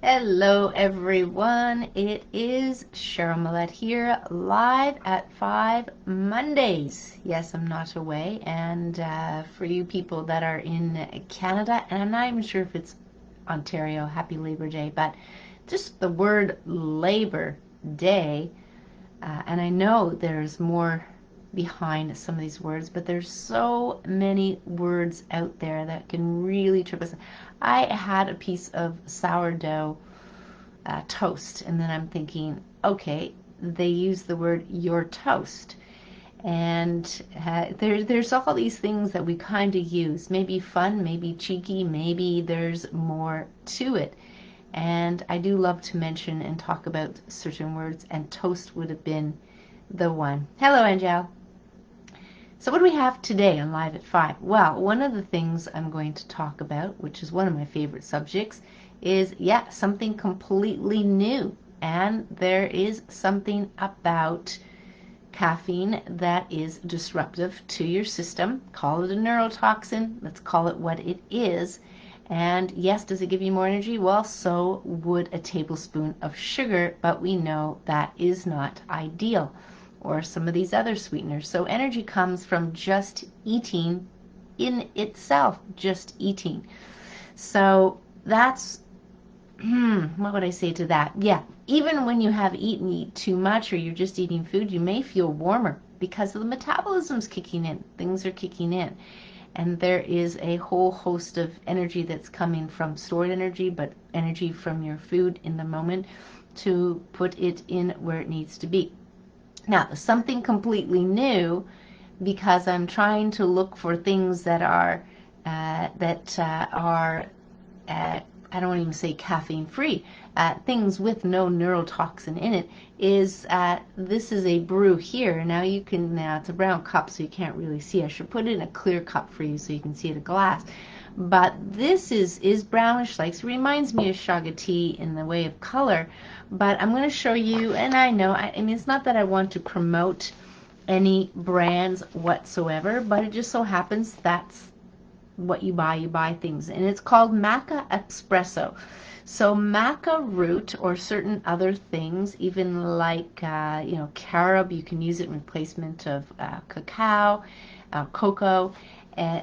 Hello everyone, it is Cheryl Millett here, live at 5 Mondays. Yes, I'm not away, and for you people that are in Canada, and I'm not even sure if it's Ontario, happy Labor Day, but just the word Labor Day, and I know there's more behind some of these words, but there's so many words out there that can really trip us. I had a piece of sourdough toast, and then I'm thinking, okay, they use the word your toast, and there's all these things that we kind of use, maybe fun, maybe cheeky, maybe there's more to it. And I do love to mention and talk about certain words, and toast would have been the one. Hello, Angel. So what do we have today on Live at 5? Well, one of the things I'm going to talk about, which is one of my favorite subjects, is, something completely new. And there is something about caffeine that is disruptive to your system. Call it a neurotoxin. Let's call it what it is. And yes, does it give you more energy? Well, so would a tablespoon of sugar, but we know that is not ideal, or some of these other sweeteners. So energy comes from just eating in itself, just eating. So that's, what would I say to that? Yeah, even when you have eaten too much, or you're just eating food, you may feel warmer because of the metabolism's kicking in. Things are kicking in. And there is a whole host of energy that's coming from stored energy, but energy from your food in the moment to put it in where it needs to be. Now, something completely new, because I'm trying to look for things that are I don't want to even say caffeine free, things with no neurotoxin in it, is this is a brew here. Now you can, it's a brown cup so you can't really see. I should put it in a clear cup for you so you can see it, a glass. But this is brownish like, so it reminds me of shaga tea in the way of color. But I'm going to show you, and I know, I mean, it's not that I want to promote any brands whatsoever, but it just so happens that's what you buy things. And it's called Maca Espresso. So Maca Root, or certain other things, even like, carob, you can use it in replacement of cacao, cocoa.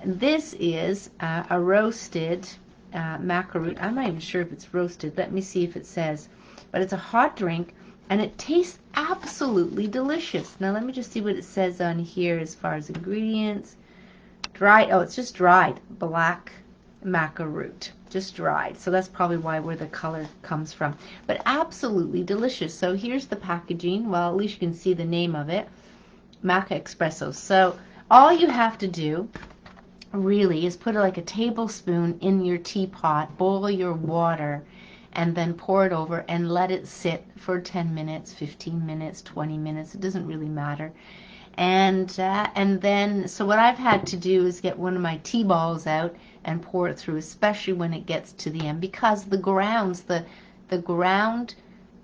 This is a roasted Maca Root. I'm not even sure if it's roasted. Let me see if it says. But it's a hot drink, and it tastes absolutely delicious. Now let me just see what it says on here as far as ingredients. Dried, oh, it's just dried black Maca Root, just dried. So that's probably where the color comes from. But absolutely delicious. So here's the packaging. Well, at least you can see the name of it, Maca Espresso. So all you have to do really is put like a tablespoon in your teapot, boil your water, and then pour it over and let it sit for 10 minutes, 15 minutes, 20 minutes. It doesn't really matter. And then, so what I've had to do is get one of my tea balls out and pour it through, especially when it gets to the end, because the ground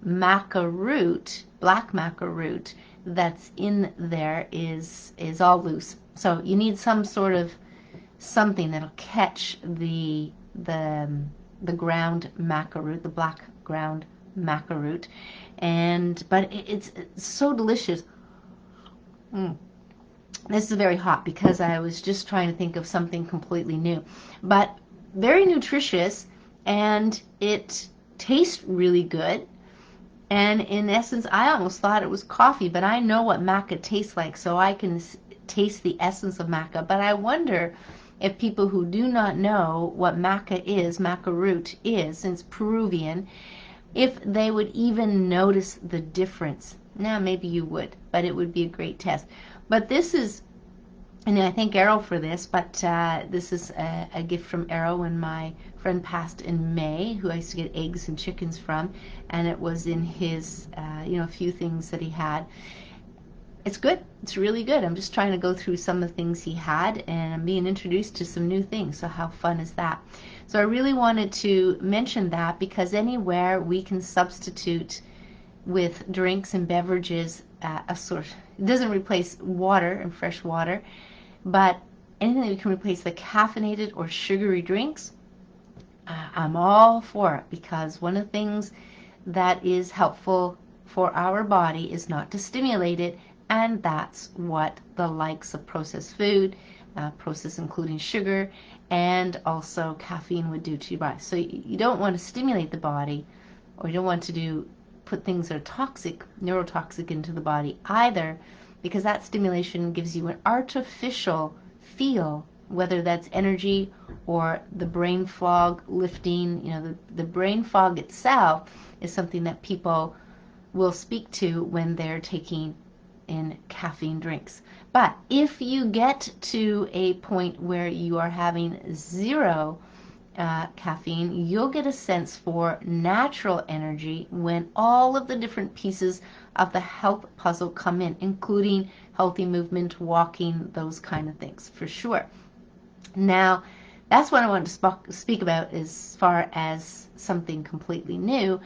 Maca Root, black Maca Root, that's in there is all loose. So you need some sort of something that'll catch the ground Maca Root, the black ground Maca Root, but it's so delicious. This is very hot because I was just trying to think of something completely new, but very nutritious, and it tastes really good. And in essence, I almost thought it was coffee, but I know what maca tastes like, so I can taste the essence of maca. But I wonder if people who do not know what maca root is, since Peruvian, if they would even notice the difference. Now, maybe you would, but it would be a great test. But this is, and I thank Errol for this, but this is a gift from Errol when my friend passed in May, who I used to get eggs and chickens from, and it was in his, a few things that he had. It's good. It's really good. I'm just trying to go through some of the things he had, and I'm being introduced to some new things, so how fun is that? So I really wanted to mention that, because anywhere we can substitute with drinks and beverages, it doesn't replace water and fresh water, but anything that we can replace the caffeinated or sugary drinks, I'm all for it, because one of the things that is helpful for our body is not to stimulate it, and that's what the likes of processed food, processed including sugar, and also caffeine would do to your body. So you don't want to stimulate the body, or you don't want to put things that are toxic, neurotoxic into the body either, because that stimulation gives you an artificial feel, whether that's energy or the brain fog lifting. The brain fog itself is something that people will speak to when they're taking in caffeine drinks. But if you get to a point where you are having zero caffeine, you'll get a sense for natural energy when all of the different pieces of the health puzzle come in, including healthy movement, walking, those kind of things, for sure. Now, that's what I wanted to speak about as far as something completely new.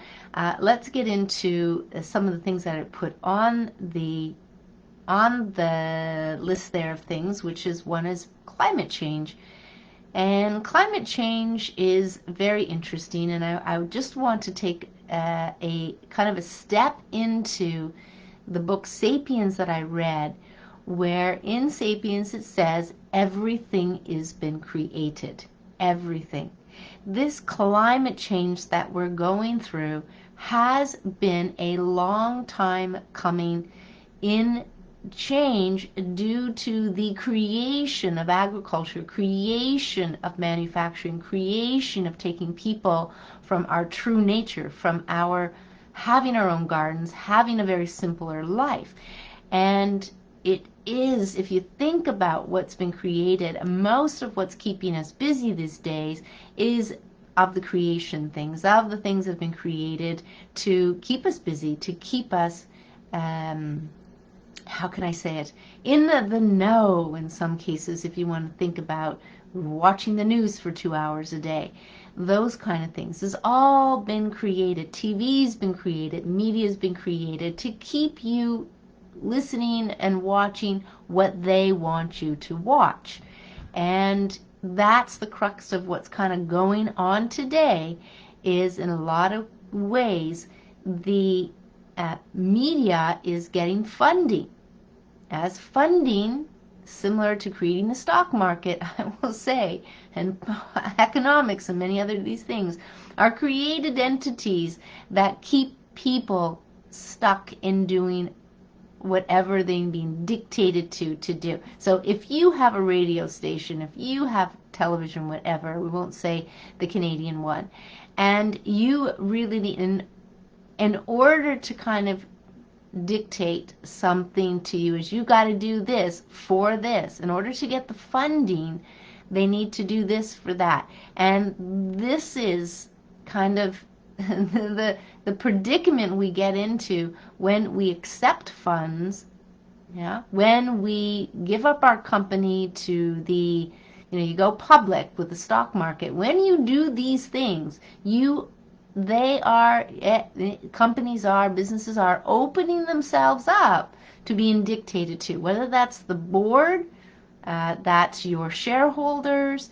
Let's get into some of the things that I put on the list there of things, which is one is climate change. And climate change is very interesting, and I just want to take a kind of a step into the book Sapiens that I read, where in Sapiens it says everything is been created. Everything. This climate change that we're going through has been a long time coming in change due to the creation of agriculture, creation of manufacturing, creation of taking people from our true nature, from our having our own gardens, having a very simpler life. And it is, if you think about what's been created, most of what's keeping us busy these days is of the creation things, of the things that have been created to keep us busy, to keep us how can I say it, in the know in some cases, if you want to think about watching the news for 2 hours a day. Those kind of things has all been created. TV's been created, media's been created to keep you listening and watching what they want you to watch. And that's the crux of what's kind of going on today, is in a lot of ways the media is getting funding. As funding, similar to creating the stock market, I will say, and economics and many other of these things, are created entities that keep people stuck in doing whatever they're being dictated to do. So if you have a radio station, if you have television, whatever, we won't say the Canadian one, and you really need, in order to kind of dictate something to you, is you got to do this for this. In order to get the funding, they need to do this for that. And this is kind of the predicament we get into when we accept funds, when we give up our company to the, you go public with the stock market. When you do these things, companies are, businesses are opening themselves up to being dictated to, whether that's the board, that's your shareholders.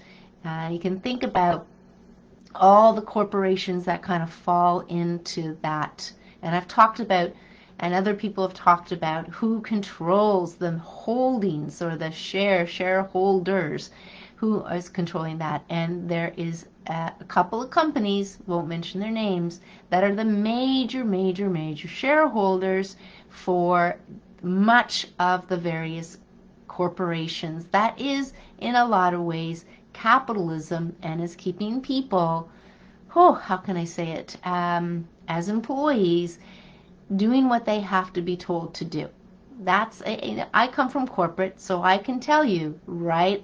You can think about all the corporations that kind of fall into that. And I've talked about, and other people have talked about, who controls the holdings or the shareholders, who is controlling that. And there is a couple of companies, won't mention their names, that are the major shareholders for much of the various corporations. That is, in a lot of ways, capitalism, and is keeping people, how can I say it, as employees, doing what they have to be told to do. I come from corporate, so I can tell you, right,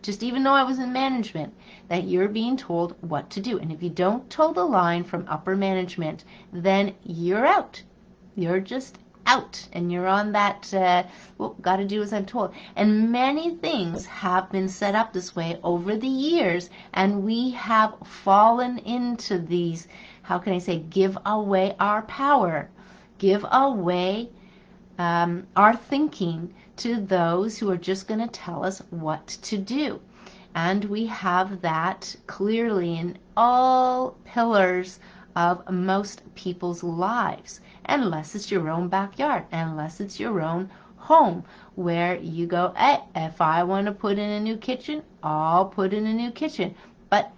just even though I was in management, that you're being told what to do. And if you don't toe the line from upper management, then you're out. You're just out. And you're on that, got to do as I'm told. And many things have been set up this way over the years, and we have fallen into these, how can I say, give away our power, give away our thinking to those who are just going to tell us what to do. And we have that clearly in all pillars of most people's lives, unless it's your own backyard, unless it's your own home, where you go, hey, if I want to put in a new kitchen, I'll put in a new kitchen. But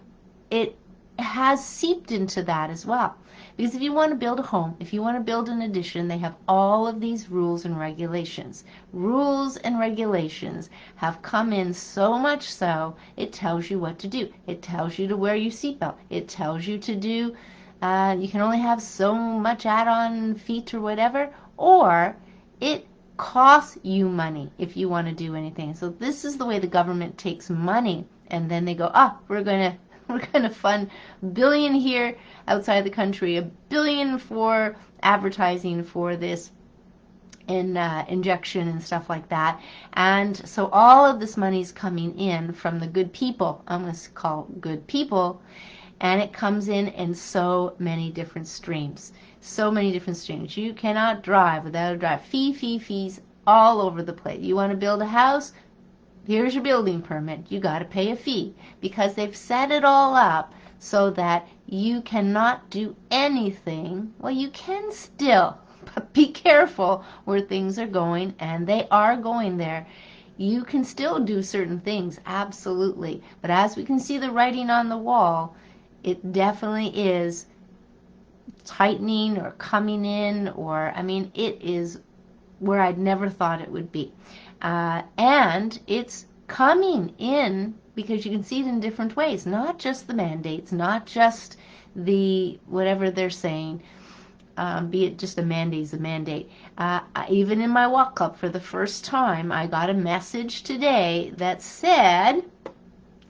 it has seeped into that as well. Because if you want to build a home, if you want to build an addition, they have all of these rules and regulations. Rules and regulations have come in so much so, it tells you what to do. It tells you to wear your seatbelt. It tells you to do, you can only have so much add-on feet or whatever, or it costs you money if you want to do anything. So this is the way the government takes money, and then they go, we're going to fund $1 billion here outside the country, $1 billion for advertising for this injection and stuff like that. And so all of this money is coming in from the good people. I'm going to call good people. And it comes in so many different streams. So many different streams. You cannot drive without a drive. Fees all over the place. You want to build a house? Here's your building permit. You got to pay a fee, because they've set it all up so that you cannot do anything. Well, you can still, but be careful where things are going, and they are going there. You can still do certain things, absolutely. But as we can see the writing on the wall, it definitely is tightening or coming in, or, I mean, it is where I'd never thought it would be. And it's coming in because you can see it in different ways, not just the mandates, not just the whatever they're saying, be it just a mandate. Even in my walk club, for the first time, I got a message today that said,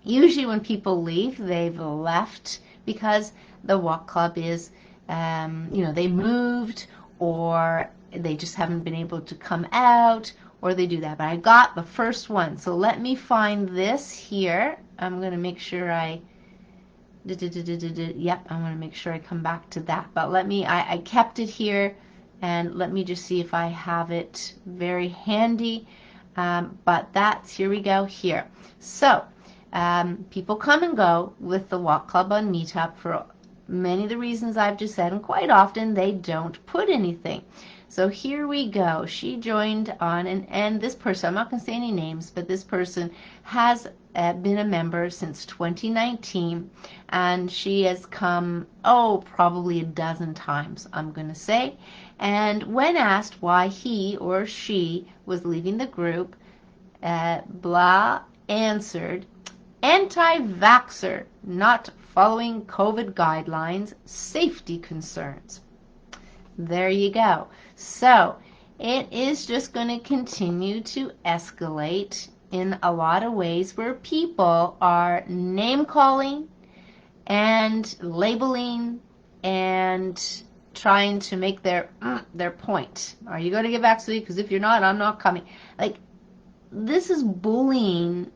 usually when people leave, they've left because the walk club is, they moved, or they just haven't been able to come out, or they do that. But I got the first one. So let me find this here. I'm going to make sure I, yep, I want to make sure I come back to that. But let me, I kept it here, and let me just see if I have it very handy. But that's, here we go, here. So people come and go with the walk club on Meetup for many of the reasons I've just said, and quite often they don't put anything. So here we go. She joined on, and this person, I'm not going to say any names, but this person has been a member since 2019, and she has come, probably a dozen times, I'm going to say. And when asked why he or she was leaving the group, blah answered, anti-vaxxer, not following COVID guidelines, safety concerns. There you go. So it is just going to continue to escalate in a lot of ways, where people are name calling and labeling and trying to make their point. Are you going to get vaccinated? Because if you're not, I'm not coming. Like, this is bullying.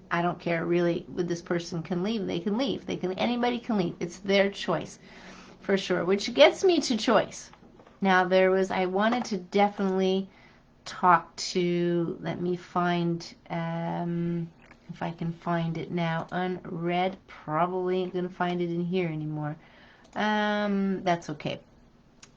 I don't care really what this person can leave. They can leave. Anybody can leave. It's their choice, for sure. Which gets me to choice. Now I wanted to definitely talk to, let me find, if I can find it now, unread, probably ain't going to find it in here anymore. That's okay.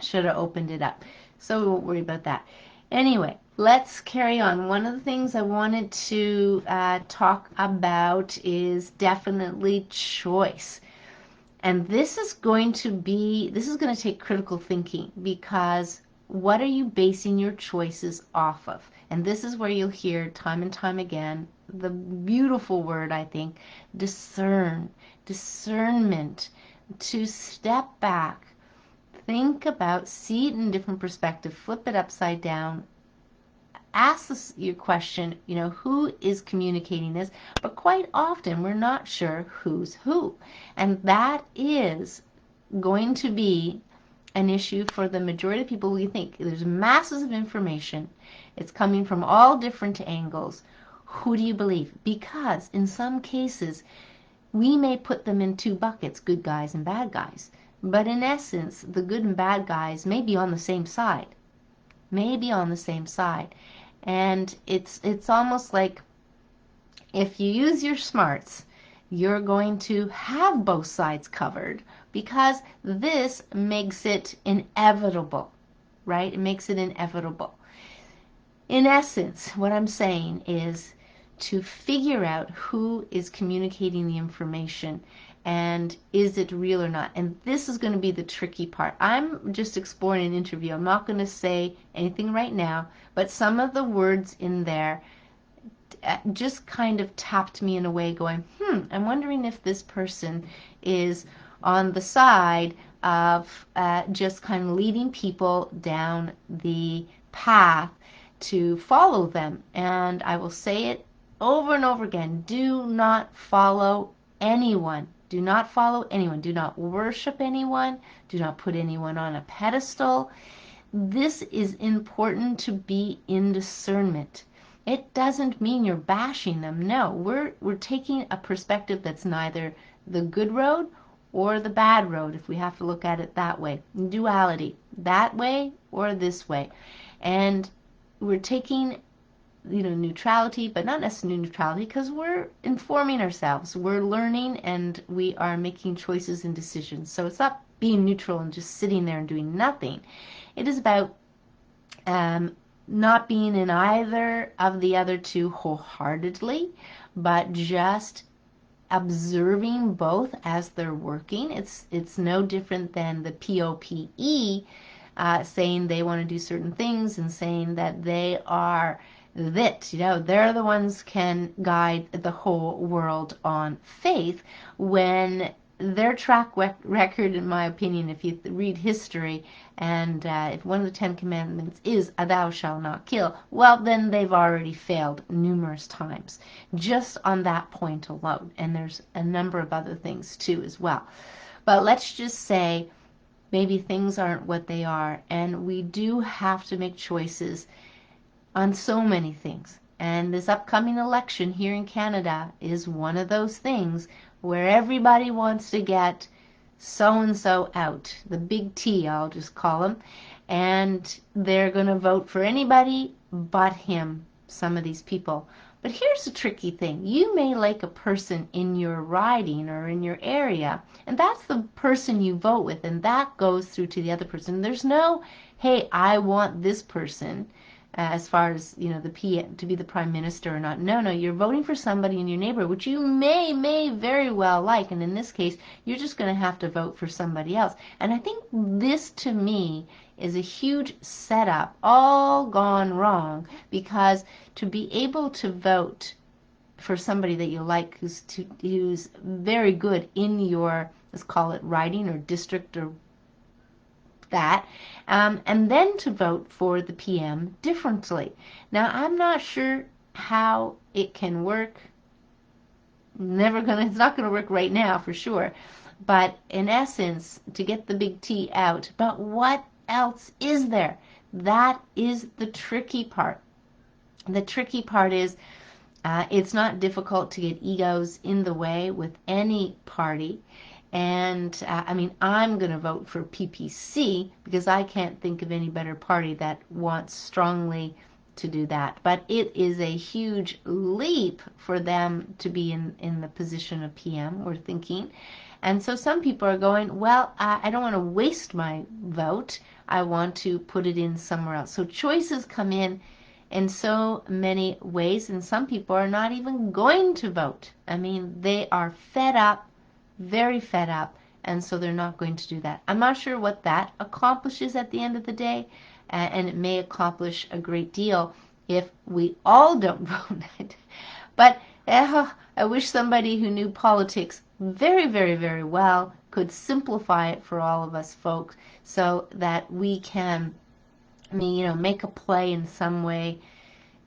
Should have opened it up. So we won't worry about that. Anyway, let's carry on. One of the things I wanted to talk about is definitely choice. And this is going to take critical thinking, because what are you basing your choices off of? And this is where you'll hear time and time again the beautiful word, I think, discernment, to step back, think about, see it in a different perspective, flip it upside down, ask your question, who is communicating this? But quite often we're not sure who's who. And that is going to be an issue for the majority of people. We think there's masses of information. It's coming from all different angles. Who do you believe? Because in some cases, we may put them in two buckets, good guys and bad guys. But in essence, the good and bad guys may be on the same side. And it's almost like if you use your smarts, you're going to have both sides covered because this makes it inevitable, right? It makes it inevitable. In essence, what I'm saying is to figure out who is communicating the information and is it real or not. And this is going to be the tricky part. I'm just exploring an interview. I'm not going to say anything right now, but some of the words in there just kind of tapped me in a way going, I'm wondering if this person is on the side of just kind of leading people down the path to follow them. And I will say it over and over again, do not follow anyone. Do not follow anyone. Do not worship anyone. Do not put anyone on a pedestal. This is important to be in discernment. It doesn't mean you're bashing them. No, we're taking a perspective that's neither the good road or the bad road, if we have to look at it that way. Duality, that way or this way. And we're taking, neutrality, but not necessarily neutrality, because we're informing ourselves. We're learning and we are making choices and decisions. So it's not being neutral and just sitting there and doing nothing. It is about not being in either of the other two wholeheartedly, but just observing both as they're working. It's no different than the POPE saying they want to do certain things and saying that they are they're the ones can guide the whole world on faith, when their track record, in my opinion, if you read history, and if one of the 10 Commandments is thou shalt not kill, well, then they've already failed numerous times just on that point alone. And there's a number of other things too as well. But let's just say maybe things aren't what they are, and we do have to make choices on so many things. And this upcoming election here in Canada is one of those things where everybody wants to get so-and-so out, the big T, I'll just call him, and they're going to vote for anybody but him, some of these people. But here's the tricky thing. You may like a person in your riding or in your area, and that's the person you vote with, and that goes through to the other person. There's no, hey, I want this person, as far as the PM to be the prime minister or not. No, you're voting for somebody in your neighborhood which you may very well like, and in this case you're just going to have to vote for somebody else. And I think this, to me, is a huge setup all gone wrong, because to be able to vote for somebody that you like who's very good in your, let's call it, riding or district or that, and then to vote for the PM differently. Now, I'm not sure how it can work. It's not gonna work right now for sure. But in essence, to get the big T out, but what else is there? That is the tricky part. The tricky part is it's not difficult to get egos in the way with any party. And I'm going to vote for PPC because I can't think of any better party that wants strongly to do that. But it is a huge leap for them to be in the position of PM, we're thinking. And so some people are going, well, I don't want to waste my vote. I want to put it in somewhere else. So choices come in so many ways, and some people are not even going to vote. They are fed up, very fed up, and so they're not going to do that. I'm not sure what that accomplishes at the end of the day, and it may accomplish a great deal if we all don't vote. But I wish somebody who knew politics very, very, very well could simplify it for all of us folks so that we can, make a play in some way,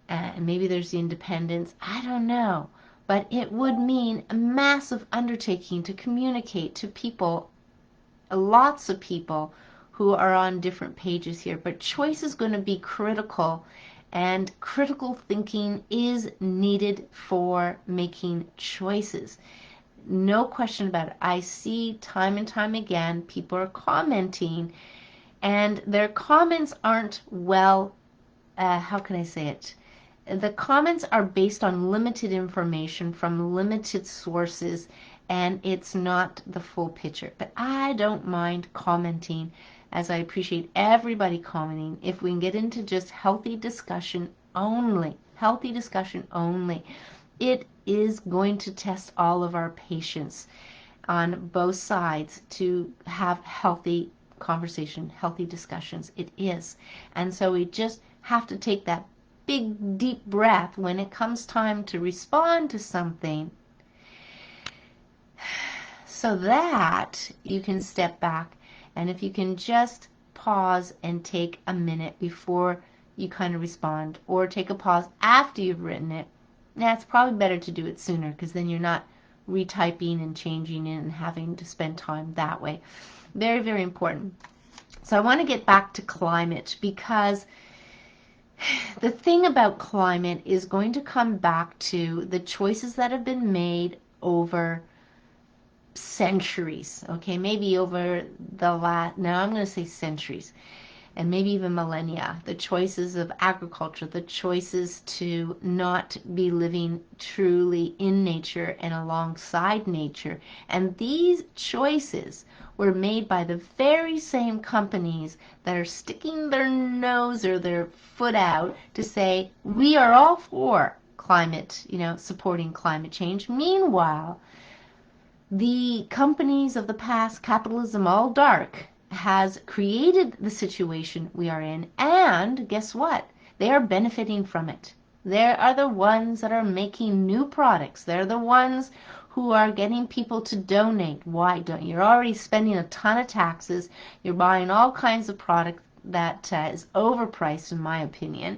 and maybe there's the independence. I don't know. But it would mean a massive undertaking to communicate to people, lots of people who are on different pages here. But choice is going to be critical, and critical thinking is needed for making choices. No question about it. I see time and time again people are commenting, and their comments aren't how can I say it? the comments are based on limited information from limited sources, and it's not the full picture. But I don't mind commenting, as I appreciate everybody commenting, if we can get into just healthy discussion only. Healthy discussion only. It is going to test all of our patience on both sides to have healthy conversation, healthy discussions. It is. And so we just have to take that big, deep breath when it comes time to respond to something, so that you can step back. And if you can just pause and take a minute before you kind of respond, or take a pause after you've written it, it's probably better to do it sooner, because then you're not retyping and changing it and having to spend time that way. Very, very important. So I want to get back to climate, because the thing about climate is going to come back to the choices that have been made over centuries, okay, maybe over the last, now I'm going to say centuries, and maybe even millennia. The choices of agriculture, the choices to not be living truly in nature and alongside nature. And these choices were made by the very same companies that are sticking their nose or their foot out to say, we are all for climate, supporting climate change. Meanwhile, the companies of the past, capitalism all dark, has created the situation we are in, and guess what? They are benefiting from it. They are the ones that are making new products. They're the ones who are getting people to donate. Why don't you? You're already spending a ton of taxes. You're buying all kinds of product that is overpriced, in my opinion.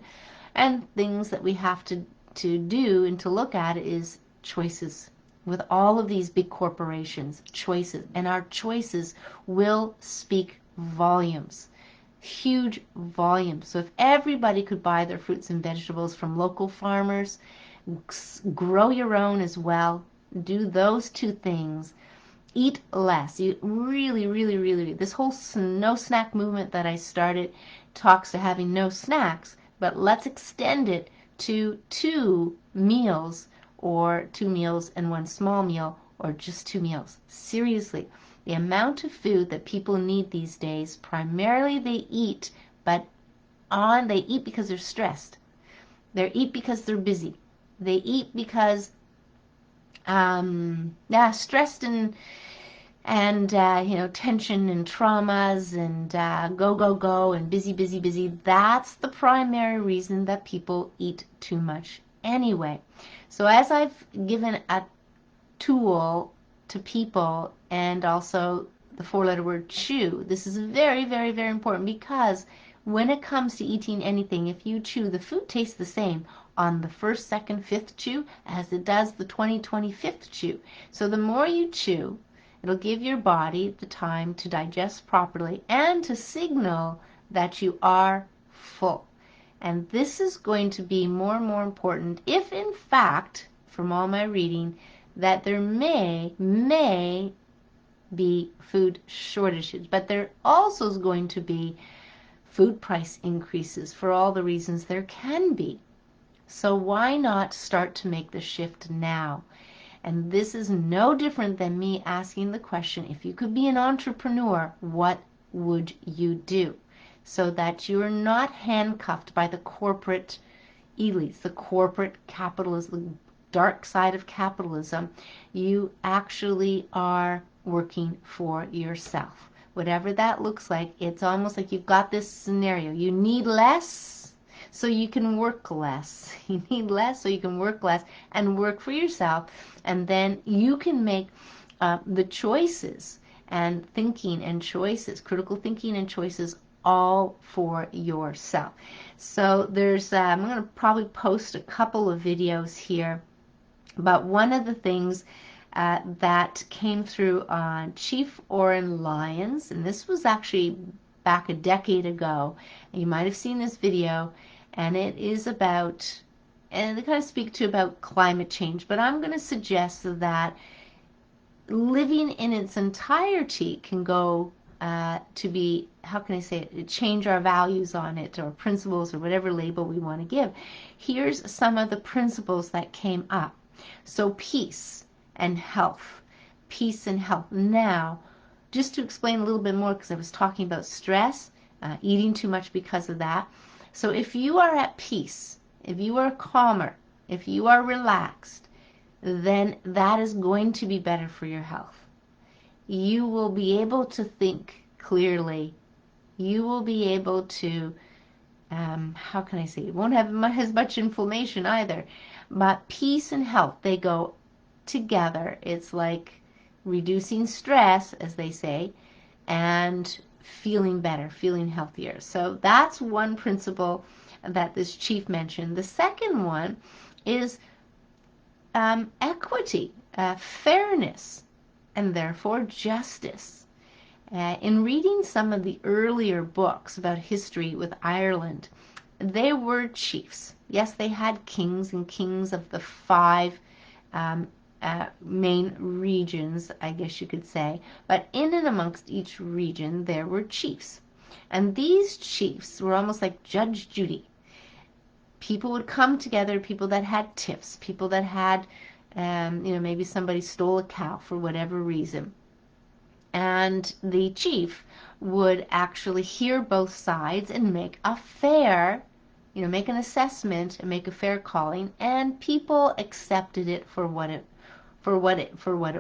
And things that we have to do and to look at is choices. With all of these big corporations, choices, and our choices will speak volumes, huge volumes. So if everybody could buy their fruits and vegetables from local farmers, grow your own as well, do those two things, eat less. You really, really, really, this whole no snack movement that I started talks to having no snacks, but let's extend it to 2 meals, or 2 meals and 1 small meal, or just 2 meals. Seriously, the amount of food that people need these days, primarily they eat, but they eat because they're stressed. They eat because they're busy. They eat because stressed and tension and traumas and go and busy. That's the primary reason that people eat too much anyway. So as I've given a tool to people, and also the 4-letter word chew, this is very, very, very important, because when it comes to eating anything, if you chew, the food tastes the same on the 1st, 2nd, 5th chew as it does the 25th chew. So the more you chew, it'll give your body the time to digest properly and to signal that you are full. And this is going to be more and more important if, in fact, from all my reading, that there may be food shortages, but there also is going to be food price increases for all the reasons there can be. So why not start to make the shift now? And this is no different than me asking the question, if you could be an entrepreneur, what would you do? So that you're not handcuffed by the corporate elites, the corporate capitalism, the dark side of capitalism. You actually are working for yourself. Whatever that looks like, it's almost like you've got this scenario. You need less so you can work less. You need less so you can work less and work for yourself. And then you can make the choices and thinking and choices, critical thinking and choices, all for yourself. So there's, I'm going to probably post a couple of videos here, but one of the things that came through on Chief Oren Lyons, and this was actually back a decade ago, and you might have seen this video, and it is about, and they kind of speak to about climate change, but I'm going to suggest that living in its entirety can go to be, how can I say it, change our values on it, or principles, or whatever label we want to give. Here's some of the principles that came up. So peace and health. Peace and health. Now, just to explain a little bit more, because I was talking about stress, eating too much because of that. So if you are at peace, if you are calmer, if you are relaxed, then that is going to be better for your health. You will be able to think clearly. You will be able to, how can I say, you won't have as much inflammation either. But peace and health, they go together. It's like reducing stress, as they say, and feeling better, feeling healthier. So that's one principle that this chief mentioned. The second one is equity, fairness, and therefore justice. In reading some of the earlier books about history with Ireland, they were chiefs. Yes, they had kings and kings of the five main regions, I guess you could say, but in and amongst each region there were chiefs. And these chiefs were almost like Judge Judy. People would come together, people that had tiffs, people that had, maybe somebody stole a cow for whatever reason. And the chief would actually hear both sides and make a fair, make an assessment and make a fair calling, and people accepted it for what it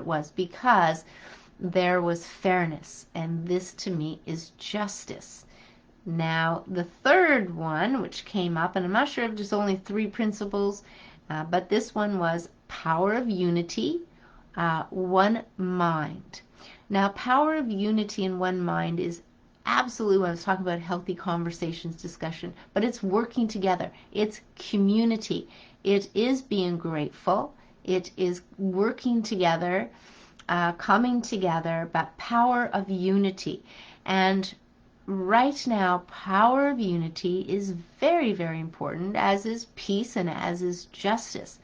was, because there was fairness, and this to me is justice. Now, the third one, which came up, and I'm not sure if there's only 3 principles, but this one was power of unity, one mind. Now, power of unity in one mind is absolutely when I was talking about healthy conversations, discussion, but it's working together. It's community. It is being grateful. It is working together, coming together, but power of unity. And right now, power of unity is very, very important, as is peace and as is justice.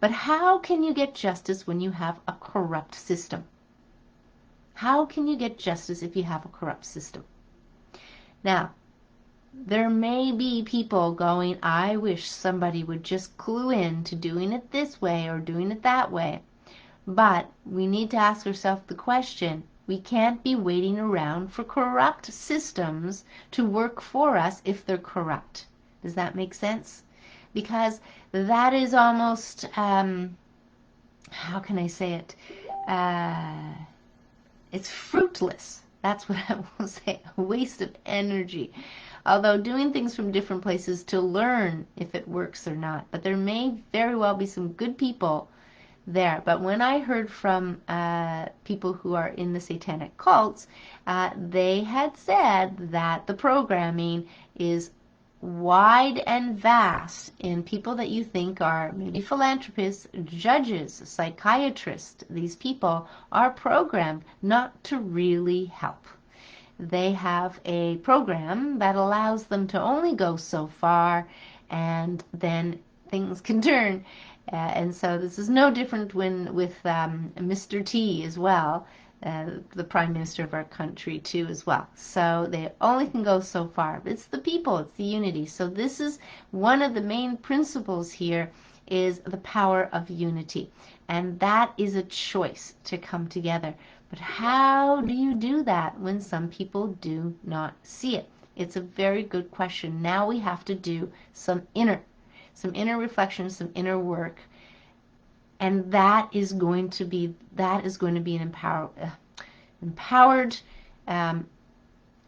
But how can you get justice when you have a corrupt system? How can you get justice if you have a corrupt system? Now, there may be people going, I wish somebody would just clue in to doing it this way or doing it that way. But we need to ask ourselves the question, we can't be waiting around for corrupt systems to work for us if they're corrupt. Does that make sense? Because that is almost, how can I say it? It's fruitless. That's what I will say, a waste of energy. Although doing things from different places to learn if it works or not. But there may very well be some good people there. But when I heard from people who are in the satanic cults, they had said that the programming is wide and vast in people that you think are maybe philanthropists, judges, psychiatrists. These people are programmed not to really help. They have a program that allows them to only go so far, and then things can turn. And so this is no different with Mr. T as well, the Prime Minister of our country too as well. So they only can go so far. But it's the people, it's the unity. So this is one of the main principles here, is the power of unity. And that is a choice to come together. But how do you do that when some people do not see it? It's a very good question. Now we have to do some inner reflection, some inner work. And that is going to be an empowered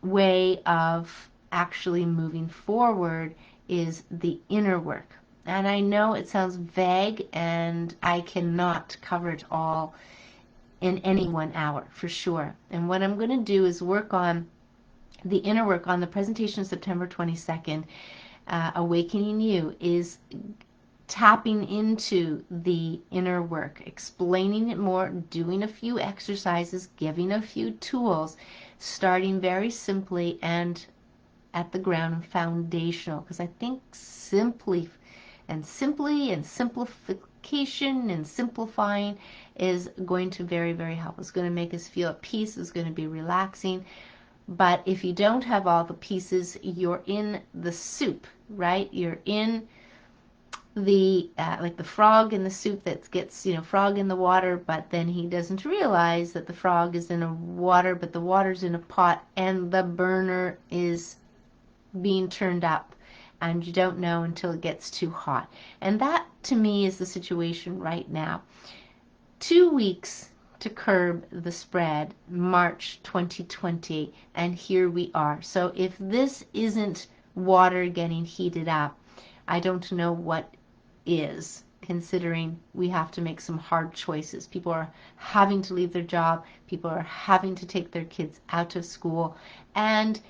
way of actually moving forward, is the inner work. And I know it sounds vague, and I cannot cover it all in any 1 hour for sure. And what I'm going to do is work on the inner work on the presentation September 22nd. Awakening You is tapping into the inner work, explaining it more, doing a few exercises, giving a few tools, starting very simply and at the ground, foundational, because I think simply and simplification and simplifying is going to very, very help. It's going to make us feel at peace. It's going to be relaxing. But if you don't have all the pieces, you're in the soup, right? You're in the like the frog in the soup that gets, frog in the water, but then he doesn't realize that the frog is in a water, but the water's in a pot, and the burner is being turned up, and you don't know until it gets too hot. And that, to me, is the situation right now. 2 weeks to curb the spread, March 2020, and here we are. So if this isn't water getting heated up, I don't know what is, considering we have to make some hard choices. People are having to leave their job, people are having to take their kids out of school, and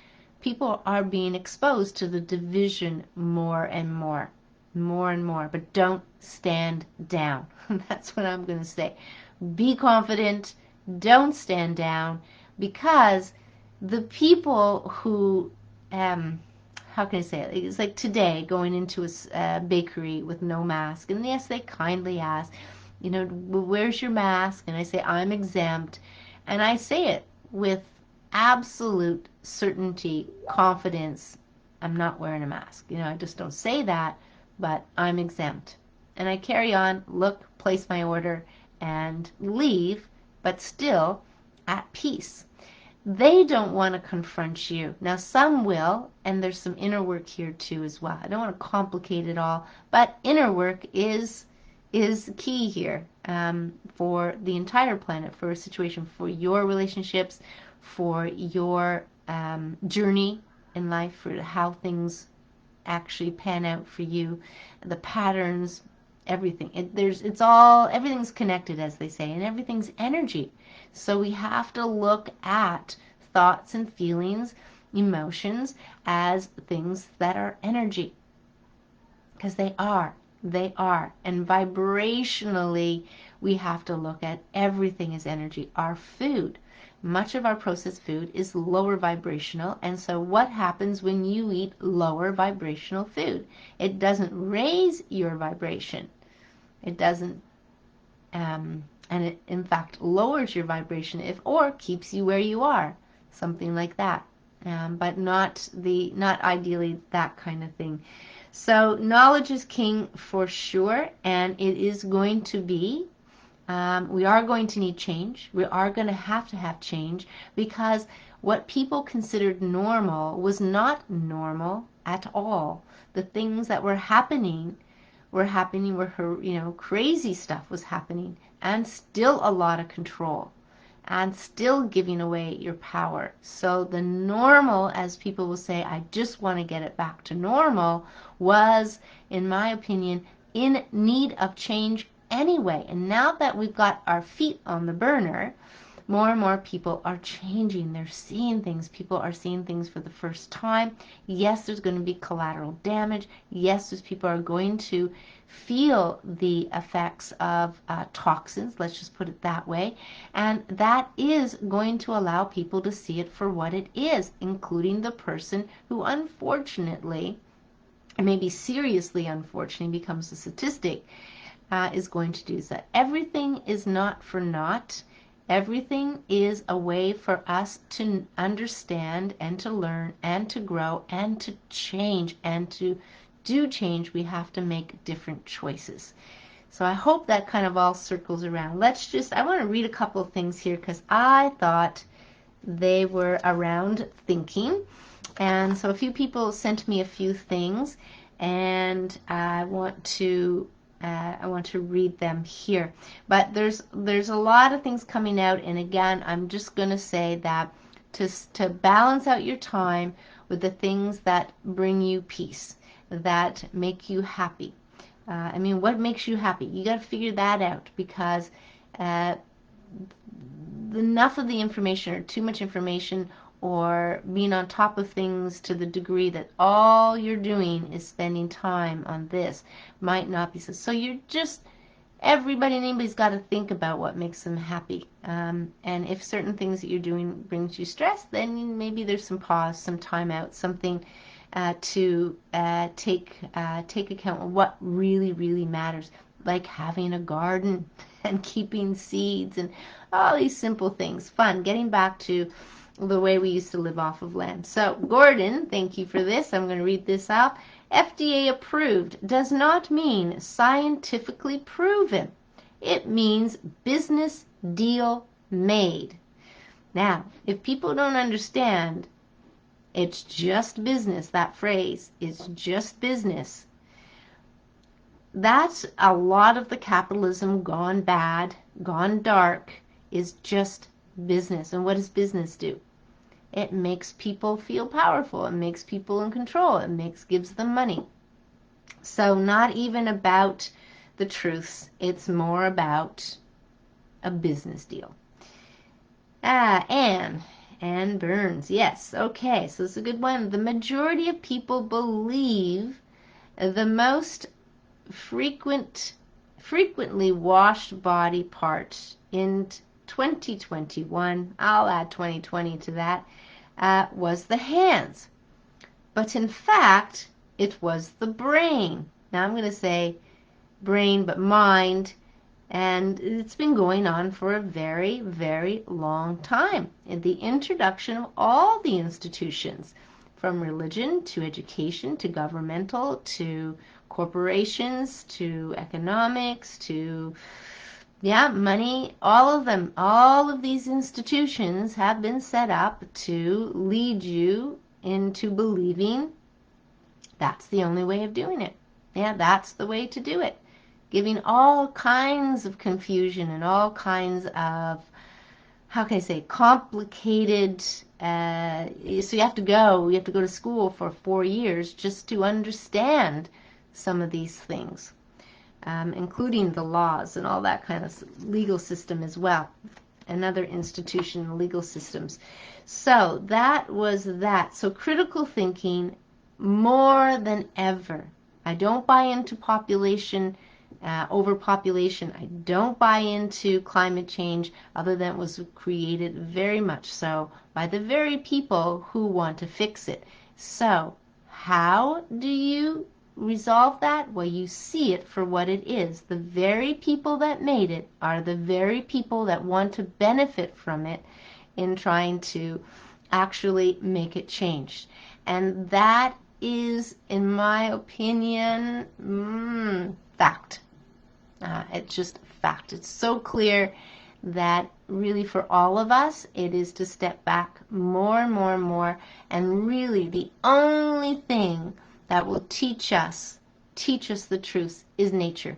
people are being exposed to the division more and more, but don't stand down. That's what I'm going to say. Be confident, don't stand down, because the people who how can I say it? It's like today going into a bakery with no mask, and yes, they kindly ask, where's your mask? And I say, I'm exempt. And I say it with absolute certainty, confidence. I'm not wearing a mask. I just don't say that, but I'm exempt. And I carry on, look, place my order, and leave, but still at peace. They don't want to confront you. Now, some will, and there's some inner work here too as well. I don't want to complicate it all, but inner work is key here for the entire planet, for a situation, for your relationships, for your journey in life, for how things actually pan out for you, the patterns, everything. Everything's connected, as they say, and everything's energy. So we have to look at thoughts and feelings, emotions, as things that are energy, because they are. And vibrationally, we have to look at everything as energy. Our food, much of our processed food is lower vibrational, and so what happens when you eat lower vibrational food? It doesn't raise your vibration. It doesn't, and it in fact lowers your vibration, or keeps you where you are, something like that. But not ideally that kind of thing. So knowledge is king for sure, and it is going to be. We are going to need change. We are going to have change, because what people considered normal was not normal at all. The things that were happening were crazy stuff was happening, and still a lot of control, and still giving away your power. So the normal, as people will say, I just want to get it back to normal, was, in my opinion, in need of change anyway. And now that we've got our feet on the burner, more and more people are changing. They're seeing things. People are seeing things for the first time. Yes, there's going to be collateral damage. Yes, those people are going to feel the effects of toxins, let's just put it that way. And that is going to allow people to see it for what it is, including the person who unfortunately, maybe seriously unfortunately, becomes a statistic, is going to do that. Everything is not for naught. Everything is a way for us to understand and to learn and to grow and to change. And to do change, we have to make different choices. So I hope that kind of all circles around. I want to read a couple of things here, because I thought they were around thinking. And so a few people sent me a few things, and I want to read them here. But there's a lot of things coming out, and again, I'm just going to say that to balance out your time with the things that bring you peace, that make you happy. What makes you happy? You got to figure that out, because enough of the information, or too much information, or being on top of things to the degree that all you're doing is spending time on this, might not be so. You're just, everybody and anybody's got to think about what makes them happy. And if certain things that you're doing brings you stress, then maybe there's some pause, some time out, something to take account of what really, really matters, like having a garden and keeping seeds and all these simple things. Fun, getting back to the way we used to live off of land. So, Gordon, thank you for this. I'm going to read this out. FDA approved does not mean scientifically proven. It means business deal made. Now, if people don't understand, it's just business, that phrase, it's just business. That's a lot of the capitalism gone bad, gone dark, is just business. And what does business do? It makes people feel powerful. It makes people in control. It gives them money. So not even about the truths. It's more about a business deal. Anne Burns. Yes. Okay. So it's a good one. The majority of people believe the most frequently washed body part in 2021, I'll add 2020 to that, was the hands. But in fact, it was the brain. Now I'm going to say brain, but mind, and it's been going on for a very, very long time. In the introduction of all the institutions, from religion to education to governmental to corporations to economics to money, all of them, all of these institutions have been set up to lead you into believing that's the only way of doing it. Yeah, that's the way to do it. Giving all kinds of confusion and all kinds of, how can I say, complicated, so you have to go to school for 4 years just to understand some of these things. Including the laws and all that kind of legal system as well. Another institution, legal systems. So that was that. So critical thinking more than ever. I don't buy into population, overpopulation. I don't buy into climate change, other than it was created very much so by the very people who want to fix it. So how do you resolve that? Well, you see it for what it is. The very people that made it are the very people that want to benefit from it in trying to actually make it change. And that is, in my opinion, fact. It's just fact. It's so clear that really for all of us, it is to step back more and more and more. And really the only thing that will teach us the truth is nature.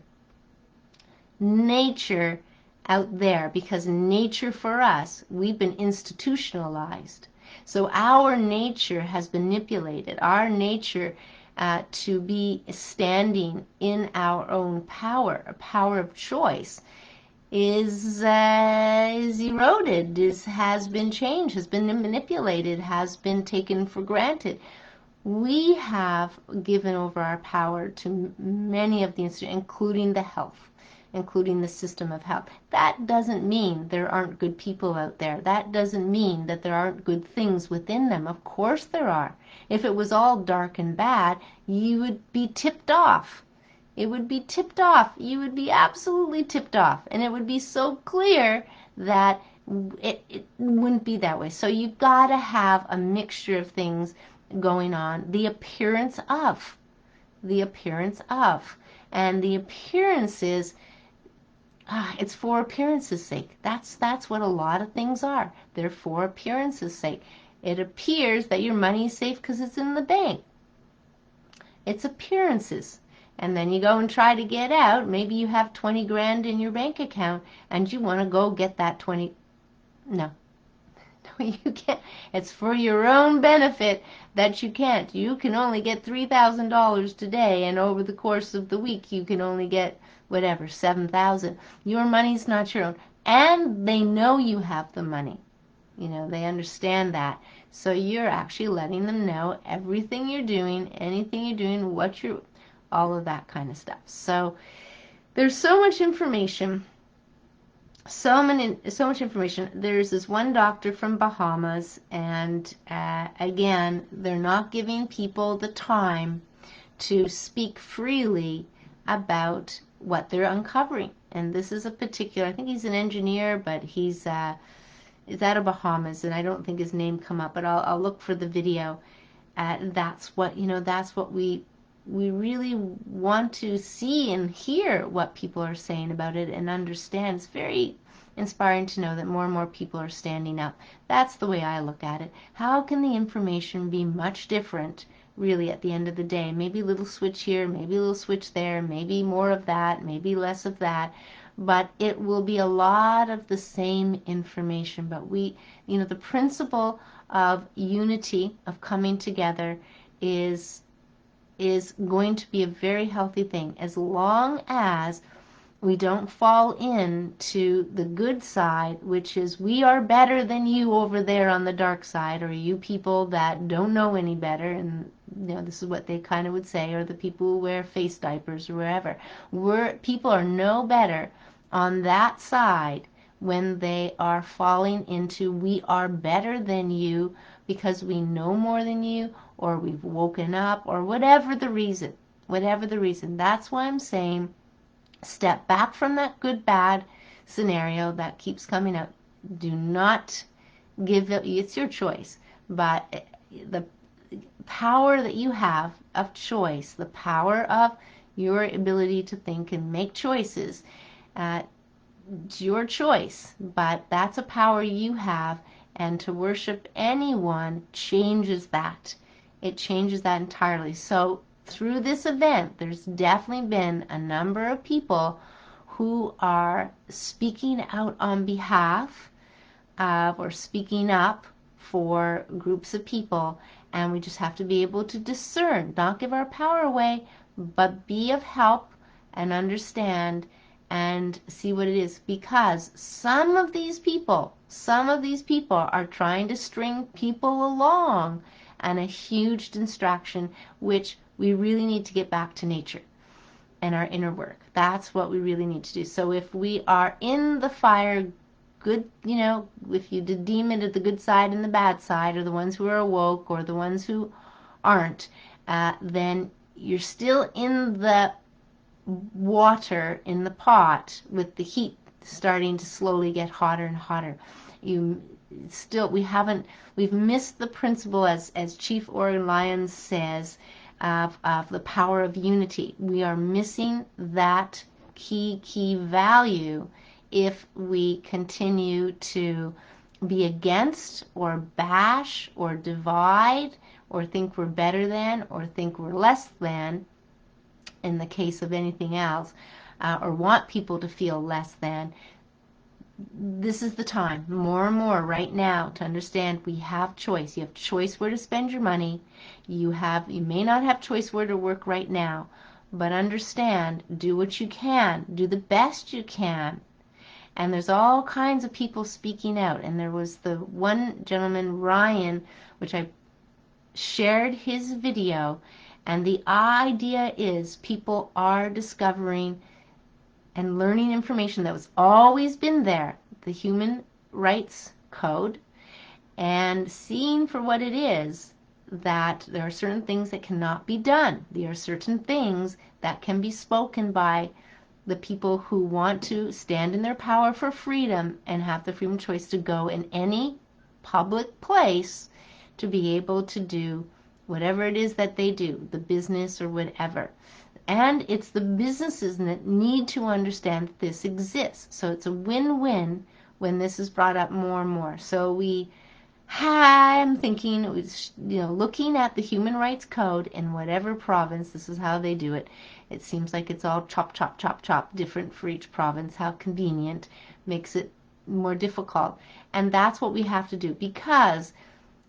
Nature out there, because nature for us, we've been institutionalized. So our nature has been manipulated. Our nature to be standing in our own power, a power of choice, is eroded, has been changed, has been manipulated, has been taken for granted. We have given over our power to many of the institutions, including the health, including the system of health. That doesn't mean there aren't good people out there. That doesn't mean that there aren't good things within them. Of course there are. If it was all dark and bad, you would be tipped off. It would be tipped off. You would be absolutely tipped off. And it would be so clear that it wouldn't be that way. So you've got to have a mixture of things going on. The appearance of. And the appearance is, it's for appearance's sake. That's what a lot of things are. They're for appearance's sake. It appears that your money is safe because it's in the bank. It's appearances. And then you go and try to get out. Maybe you have 20 grand in your bank account and you want to go get that 20. No, you can't. It's for your own benefit that you can't. You can only get $3,000 today, and over the course of the week you can only get whatever, 7,000. Your money's not your own. And they know you have the money. You know, they understand that. So you're actually letting them know everything you're doing, anything you're doing, what you're, all of that kind of stuff. So there's so much information. So much information. There's this one doctor from Bahamas, and again, they're not giving people the time to speak freely about what they're uncovering. And this is a particular, I think he's an engineer, but he's is out of Bahamas, and I don't think his name come up, but I'll look for the video. That's what, that's what we really want to see and hear what people are saying about it and understand. It's very inspiring to know that more and more people are standing up. That's the way I look at it. How can the information be much different really at the end of the day? Maybe a little switch here, maybe a little switch there, maybe more of that, maybe less of that, but it will be a lot of the same information. But the principle of unity, of coming together, is going to be a very healthy thing as long as we don't fall into the good side, which is we are better than you over there on the dark side, or you people that don't know any better, and this is what they kind of would say, or the people who wear face diapers or wherever. People are no better on that side when they are falling into we are better than you because we know more than you, or we've woken up, or whatever the reason. That's why I'm saying step back from that good bad scenario that keeps coming up. Do not give it, it's your choice, but the power that you have of choice, the power of your ability to think and make choices, it's your choice, but that's a power you have, and to worship anyone changes that. It changes that entirely. So through this event, there's definitely been a number of people who are speaking out on behalf of, or speaking up for groups of people, and we just have to be able to discern, not give our power away, but be of help and understand and see what it is, because some of these people are trying to string people along, and a huge distraction, which we really need to get back to nature and our inner work. That's what we really need to do. So if we are in the fire, good, if you deem it at the good side and the bad side, or the ones who are awoke or the ones who aren't, then you're still in the water in the pot with the heat starting to slowly get hotter and hotter. We've missed the principle, as Chief Oren Lyons says, of the power of unity. We are missing that key value if we continue to be against or bash or divide or think we're better than or think we're less than, in the case of anything else, or want people to feel less than. This is the time, more and more right now, to understand we have choice. You have choice where to spend your money. You may not have choice where to work right now, but understand, do what you can, do the best you can. And there's all kinds of people speaking out. And there was the one gentleman, Ryan, which I shared his video, and the idea is people are discovering and learning information that was always been there, the human rights code, and seeing for what it is, that there are certain things that cannot be done. There are certain things that can be spoken by the people who want to stand in their power for freedom and have the freedom of choice to go in any public place to be able to do whatever it is that they do, the business or whatever. And it's the businesses that need to understand that this exists. So it's a win-win when this is brought up more and more. So I'm thinking, looking at the Human Rights Code in whatever province, this is how they do it. It seems like it's all chop, chop, chop, chop, different for each province. How convenient, makes it more difficult. And that's what we have to do, because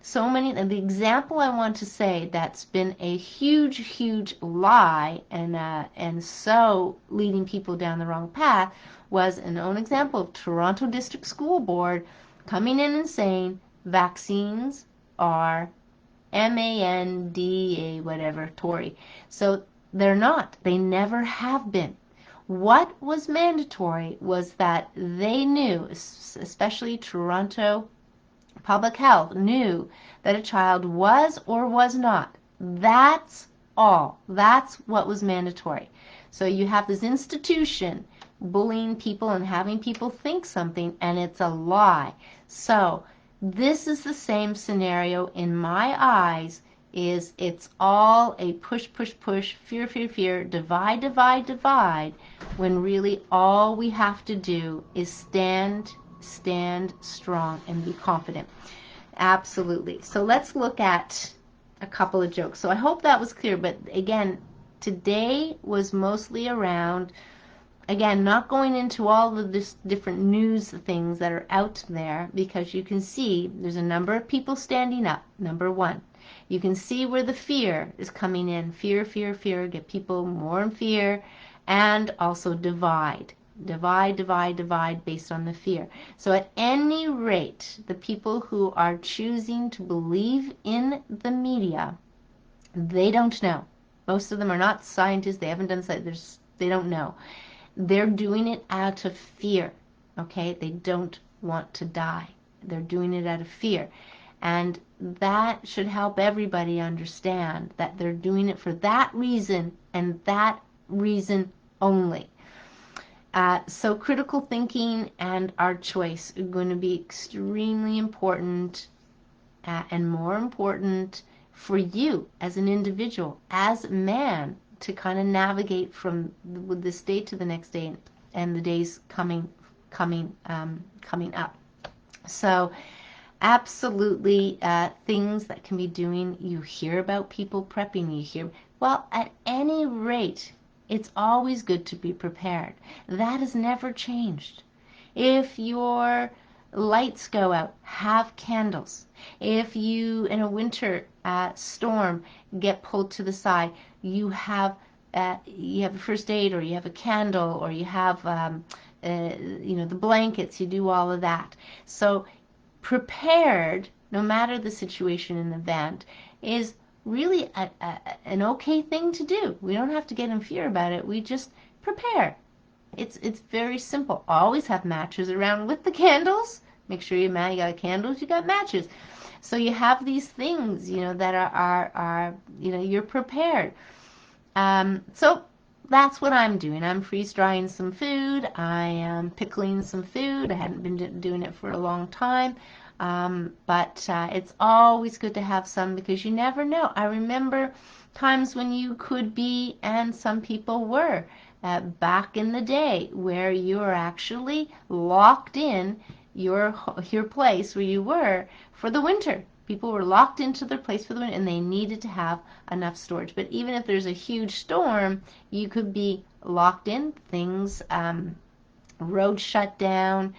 so many, the example I want to say that's been a huge lie and so leading people down the wrong path was an own example of Toronto District School Board coming in and saying vaccines are MANDA whatever, Tory. So they're not. They never have been. What was mandatory was that they knew, especially Toronto Public Health knew, that a child was or was not. That's all. That's what was mandatory. So you have this institution bullying people and having people think something, and it's a lie. So this is the same scenario in my eyes. It's all a push, push, push, fear, fear, fear, divide, divide, divide, when really all we have to do is stand strong and be confident. Absolutely. So let's look at a couple of jokes. So I hope that was clear, but again, today was mostly around, again, not going into all of this different news things that are out there, because you can see there's a number of people standing up, number one. You can see where the fear is coming in. Fear, fear, fear, get people more in fear, and also divide. Divide, divide, divide based on the fear. So at any rate, the people who are choosing to believe in the media, they don't know. Most of them are not scientists. They haven't done science. They don't know. They're doing it out of fear, okay? They don't want to die. They're doing it out of fear. And that should help everybody understand that they're doing it for that reason and that reason only. So critical thinking and our choice are going to be extremely important, and more important for you as an individual, as a man, to kind of navigate from this day to the next day and the days coming up. So absolutely, things that can be doing. You hear about people prepping. You hear, well, at any rate, it's always good to be prepared. That has never changed. If your lights go out, have candles. If you, in a winter storm, get pulled to the side, you have a first aid, or you have a candle, or you have the blankets. You do all of that. So prepared, no matter the situation and event, is really an okay thing to do. We don't have to get in fear about it. We just prepare. It's very simple. Always have matches around with the candles. Make sure you got candles, you got matches. So you have these things, that are you're prepared. So that's what I'm doing. I'm freeze drying some food. I am pickling some food. I hadn't been doing it for a long time. But it's always good to have some, because you never know. I remember times when you could be, and some people were, back in the day, where you were actually locked in your place where you were for the winter. People were locked into their place for the winter, and they needed to have enough storage. But even if there's a huge storm, you could be locked in. Things, roads shut down,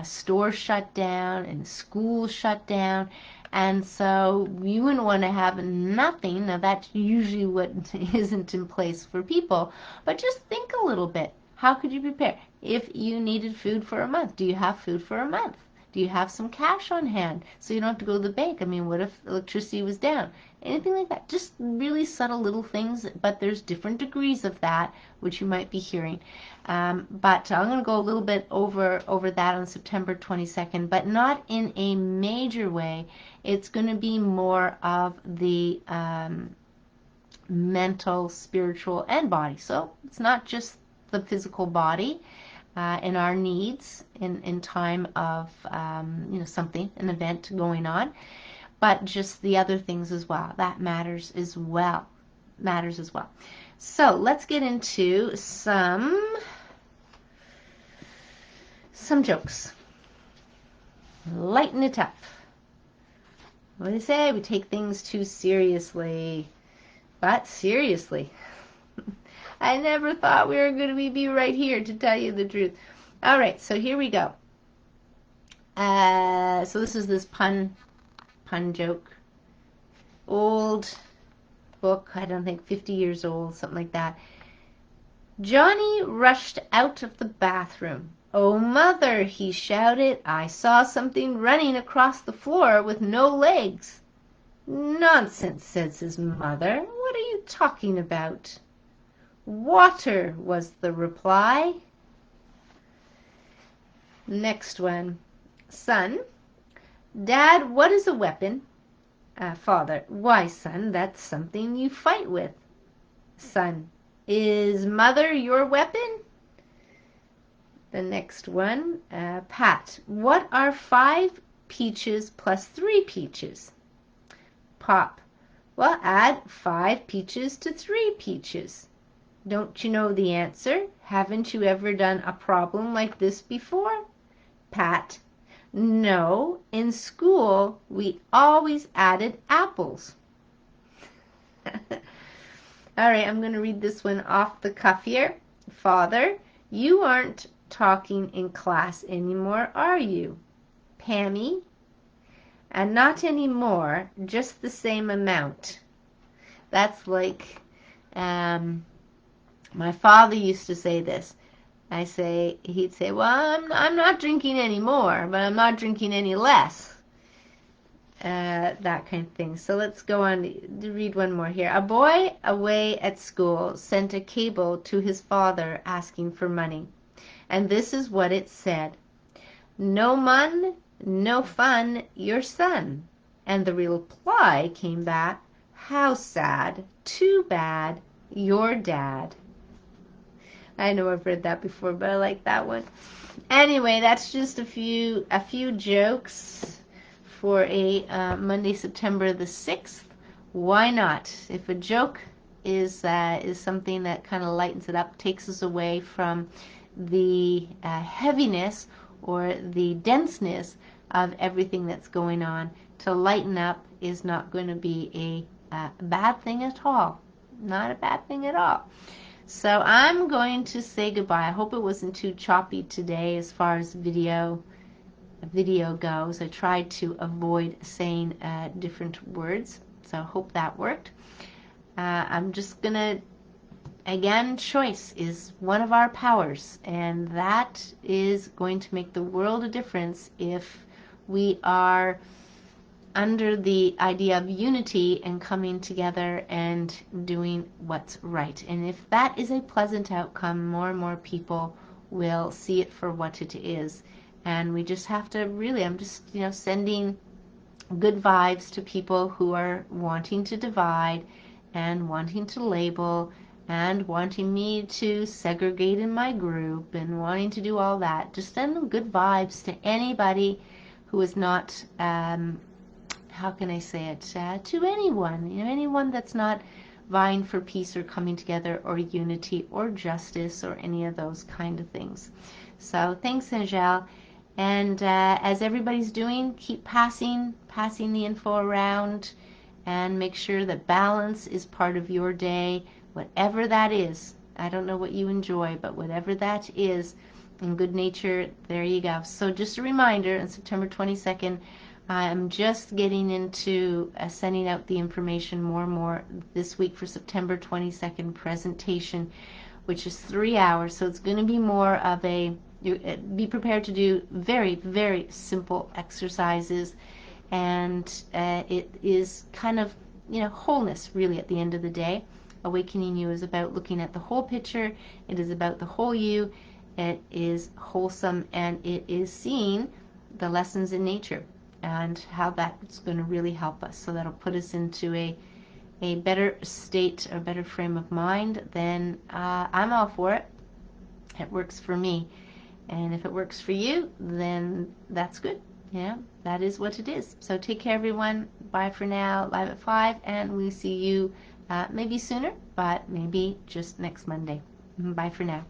stores shut down, and schools shut down. And so you wouldn't want to have nothing. Now that's usually what isn't in place for people. But just think a little bit. How could you prepare? If you needed food for a month, do you have food for a month? Do you have some cash on hand so you don't have to go to the bank? I mean, what if electricity was down? Anything like that. Just really subtle little things, but there's different degrees of that, which you might be hearing. But I'm going to go a little bit over that on September 22nd, but not in a major way. It's going to be more of the mental, spiritual, and body. So it's not just the physical body and our needs in time of something, an event going on, but just the other things as well. That matters as well. So let's get into some jokes. Lighten it up. What do they say? We take things too seriously. But seriously, I never thought we were going to be right here, to tell you the truth. All right, so here we go. So this is this pun joke. Old book, I don't think 50 years old, something like that. Johnny rushed out of the bathroom. "Oh, mother," he shouted, "I saw something running across the floor with no legs." "Nonsense," says his mother. "What are you talking about?" "Water," was the reply. Next one. Son, Dad, what is a weapon? Father, why, son, that's something you fight with. Son, is mother your weapon? The next one, Pat. What are 5 peaches plus 3 peaches? Pop. Well, add 5 peaches to 3 peaches. Don't you know the answer? Haven't you ever done a problem like this before? Pat. No, in school we always added apples. All right, I'm going to read this one off the cuff here. Father, you aren't talking in class anymore, are you? Pammy? And not anymore, just the same amount. That's like, my father used to say this. He'd say, well, I'm not drinking anymore, but I'm not drinking any less. That kind of thing. So let's go on to read one more here. A boy away at school sent a cable to his father asking for money. And this is what it said. No mun, no fun, your son. And the reply came back, how sad, too bad, your dad. I know I've read that before, but I like that one. Anyway, that's just a few jokes for a Monday, September the 6th. Why not? If a joke is something that kind of lightens it up, takes us away from the heaviness or the denseness of everything that's going on, to lighten up is not going to be a bad thing at all. Not a bad thing at all. So I'm going to say goodbye. I hope it wasn't too choppy today as far as video goes. I tried to avoid saying different words, so I hope that worked. I'm just gonna, again, choice is one of our powers, and that is going to make the world a difference if we are under the idea of unity and coming together and doing what's right. And if that is a pleasant outcome, more and more people will see it for what it is. And we just have to really, I'm just, sending good vibes to people who are wanting to divide and wanting to label and wanting me to segregate in my group and wanting to do all that. Just send them good vibes to anybody who is not, how can I say it, to anyone, anyone that's not vying for peace or coming together or unity or justice or any of those kind of things. So thanks, Angel. And as everybody's doing, keep passing the info around, and make sure that balance is part of your day, whatever that is. I don't know what you enjoy, but whatever that is, in good nature, there you go. So just a reminder, on September 22nd, I'm just getting into sending out the information more and more this week for September 22nd presentation, which is 3 hours. So it's going to be more of be prepared to do very, very simple exercises. And it is kind of, wholeness really at the end of the day. Awakening You is about looking at the whole picture. It is about the whole you. It is wholesome, and it is seeing the lessons in nature and how that's going to really help us. So that'll put us into a better state, a better frame of mind. Then I'm all for it. It works for me. And if it works for you, then that's good. That is what it is. So take care, everyone. Bye for now. Live at 5, and we'll see you maybe sooner, but maybe just next Monday. Bye for now.